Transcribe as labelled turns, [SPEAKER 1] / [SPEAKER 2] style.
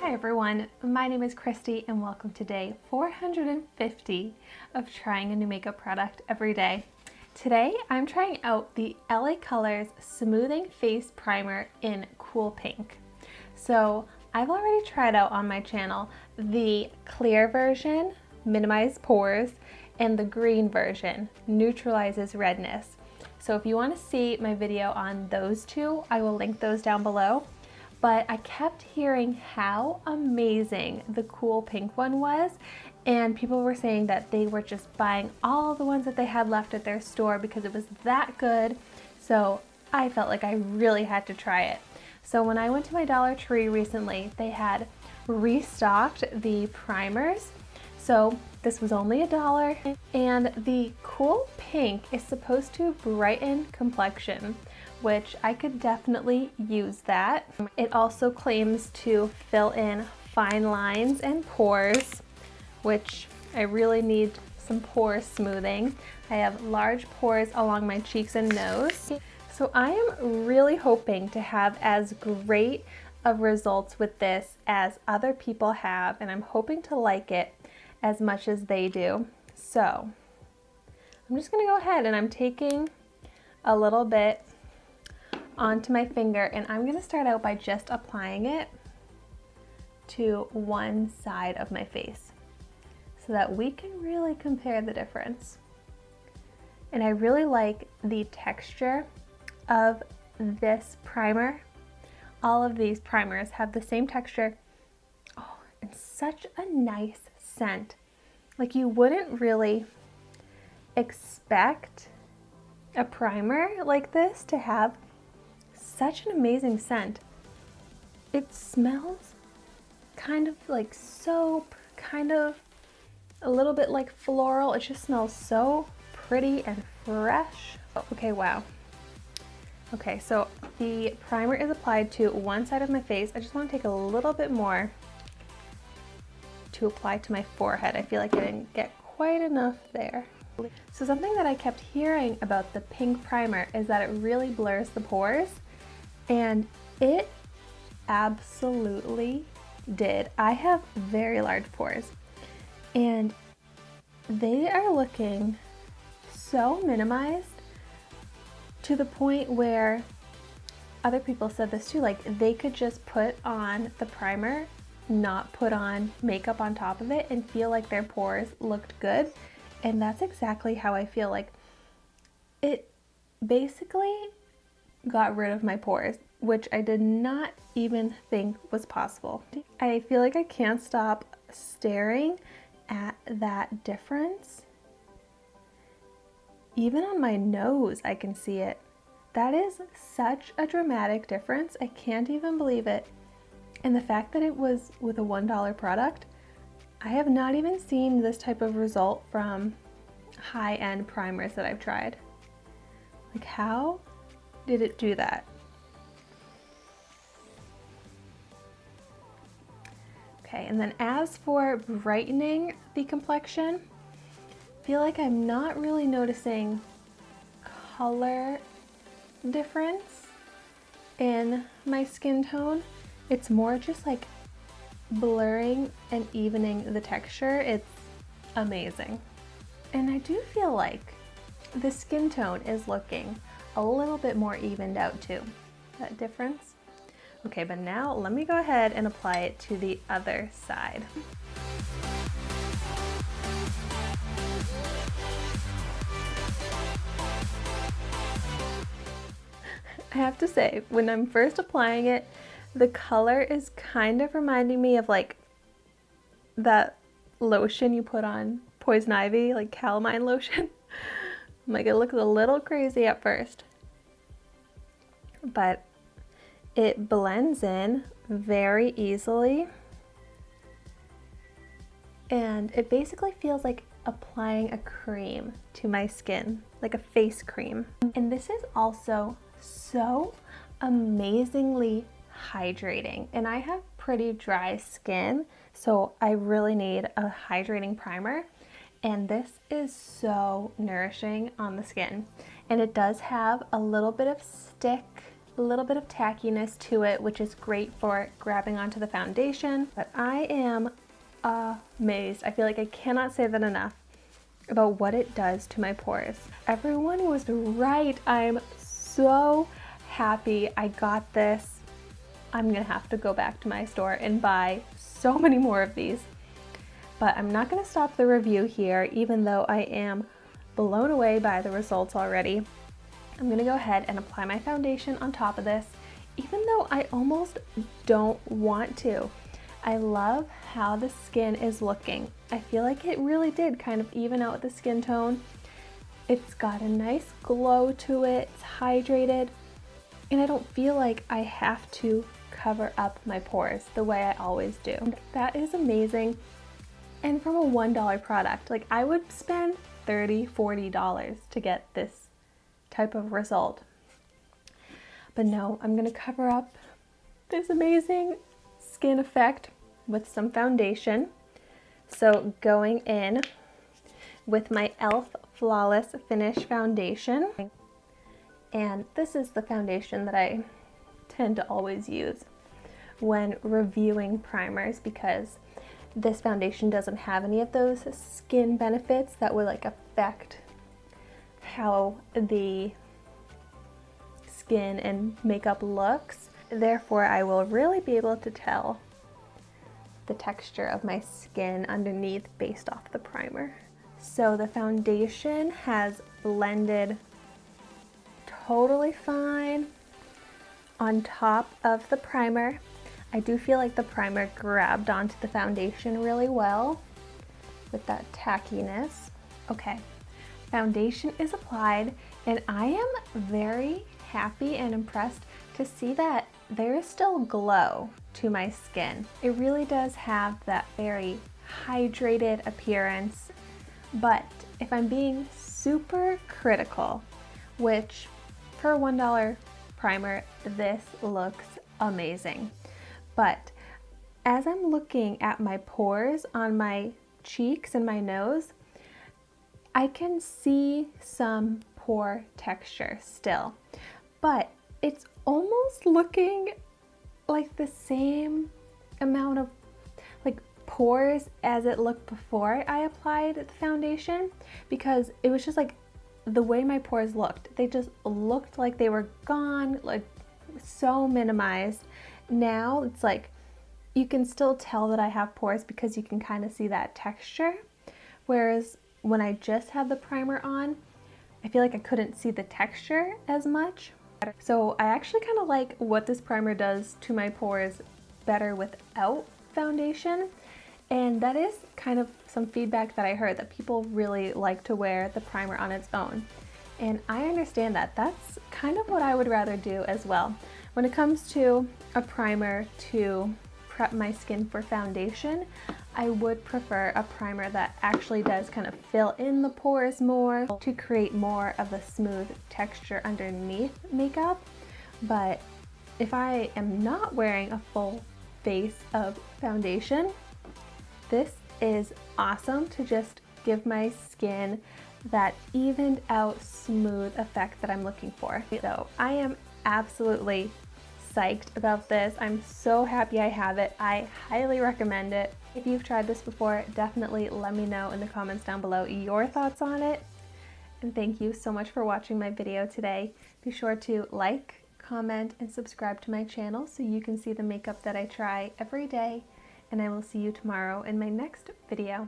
[SPEAKER 1] Hi everyone, my name is Christy and welcome to day 450 of trying a new makeup product every day. Today I'm trying out the LA Colors Smoothing Face Primer in Cool Pink. So I've already tried out on my channel the clear version, minimize pores, and the green version, neutralizes redness. So if you want to see my video on those two, I will link those down below. But I kept hearing how amazing the Cool Pink one was, and people were saying that they were just buying all the ones that they had left at their store because it was that good. So I felt like I really had to try it. So when I went to my Dollar Tree recently, they had restocked the primers. So this was only $1, and the Cool Pink is supposed to brighten complexion, which I could definitely use that. It also claims to fill in fine lines and pores, which I really need some pore smoothing. I have large pores along my cheeks and nose. So I am really hoping to have as great of results with this as other people have, and I'm hoping to like it as much as they do. So I'm just gonna go ahead and I'm taking a little bit onto my finger, and I'm gonna start out by just applying it to one side of my face so that we can really compare the difference. And I really like the texture of this primer. All of these primers have the same texture. Oh, and such a nice scent. Like, you wouldn't really expect a primer like this to have such an amazing scent. It smells kind of like soap, kind of a little bit like floral. It just smells so pretty and fresh. Okay, wow. Okay, so the primer is applied to one side of my face. I just want to take a little bit more to apply to my forehead. I feel like I didn't get quite enough there. So something that I kept hearing about the pink primer is that it really blurs the pores, and it absolutely did. I have very large pores, and they are looking so minimized to the point where other people said this too, like they could just put on the primer, not put on makeup on top of it, and feel like their pores looked good. And that's exactly how I feel. Like, it basically got rid of my pores, which I did not even think was possible. I feel like I can't stop staring at that difference. Even on my nose, I can see it. That is such a dramatic difference. I can't even believe it. And the fact that it was with a $1 product, I have not even seen this type of result from high-end primers that I've tried. Like, how did it do that? Okay, and then as for brightening the complexion, I feel like I'm not really noticing color difference in my skin tone. It's more just like blurring and evening the texture. It's amazing. And I do feel like the skin tone is looking a little bit more evened out too. That difference? Okay, but now let me go ahead and apply it to the other side. I have to say, when I'm first applying it, the color is kind of reminding me of like that lotion you put on poison ivy, like calamine lotion. Like, it looks a little crazy at first, but it blends in very easily, and it basically feels like applying a cream to my skin, like a face cream. And this is also so amazingly hydrating, and I have pretty dry skin, so I really need a hydrating primer, and this is so nourishing on the skin. And it does have a little bit of stick a little bit of tackiness to it, which is great for grabbing onto the foundation. But I am amazed. I feel like I cannot say that enough about what it does to my pores. Everyone was right. I'm so happy I got this. I'm gonna have to go back to my store and buy so many more of these. But I'm not gonna stop the review here, even though I am blown away by the results already. I'm gonna go ahead and apply my foundation on top of this, even though I almost don't want to. I love how the skin is looking. I feel like it really did kind of even out the skin tone. It's got a nice glow to it, it's hydrated, and I don't feel like I have to cover up my pores the way I always do. And that is amazing. And from a $1 product, like I would spend $30, $40 to get this type of result. But no, I'm gonna cover up this amazing skin effect with some foundation. So going in with my e.l.f. Flawless Finish Foundation. And this is the foundation that I tend to always use when reviewing primers, because this foundation doesn't have any of those skin benefits that would like affect how the skin and makeup looks. Therefore, I will really be able to tell the texture of my skin underneath based off the primer. So the foundation has blended totally fine on top of the primer. I do feel like the primer grabbed onto the foundation really well with that tackiness. Okay, foundation is applied, and I am very happy and impressed to see that there is still glow to my skin. It really does have that very hydrated appearance, but if I'm being super critical, which for a $1 primer, this looks amazing. But as I'm looking at my pores on my cheeks and my nose, I can see some pore texture still, but it's almost looking like the same amount of like pores as it looked before I applied the foundation, because it was just like the way my pores looked. They just looked like they were gone, like so minimized. Now it's like you can still tell that I have pores because you can kind of see that texture. Whereas when I just had the primer on, I feel like I couldn't see the texture as much. So I actually kind of like what this primer does to my pores better without foundation. And that is kind of some feedback that I heard, that people really like to wear the primer on its own. And I understand that. That's kind of what I would rather do as well. When it comes to a primer to prep my skin for foundation, I would prefer a primer that actually does kind of fill in the pores more to create more of a smooth texture underneath makeup. But if I am not wearing a full face of foundation, this is awesome to just give my skin that evened out smooth effect that I'm looking for. So I am absolutely psyched about this. I'm so happy I have it. I highly recommend it. If you've tried this before, definitely let me know in the comments down below your thoughts on it. And thank you so much for watching my video today. Be sure to like, comment, and subscribe to my channel so you can see the makeup that I try every day. And I will see you tomorrow in my next video.